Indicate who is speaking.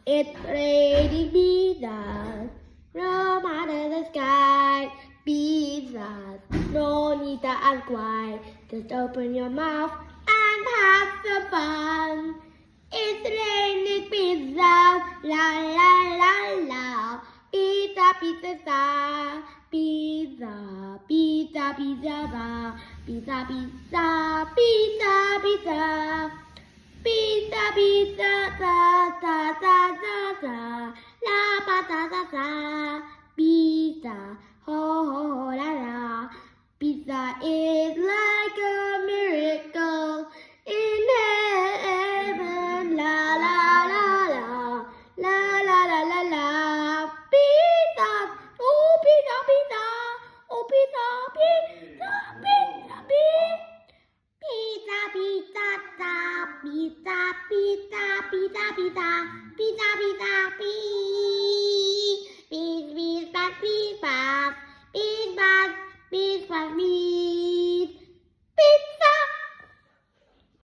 Speaker 1: It's raining pizzas from out of the sky. Pizzas, no need to ask why. Just open your mouth and have some fun. It's raining pizzas, la la la la. Pizza, pizza, sa. Pizza, pizza, pizza, sa. Pizza, pizza, pizza, pizza. Pizza, pizza, sa, sa, sa, sa, sa. La, pa, sa, sa, sa. Pizza, ho, ho, ho, la, la. Pizza is like a miracle in heaven. La, la, la, la. La, la, la, la, la. Pizza, oh, pizza, pizza. Oh, pizza, pizza, pizza, pizza. Pizza, pizza, pizza, pizza, pizza, pizza, pizza, pizza, pizza, pizza.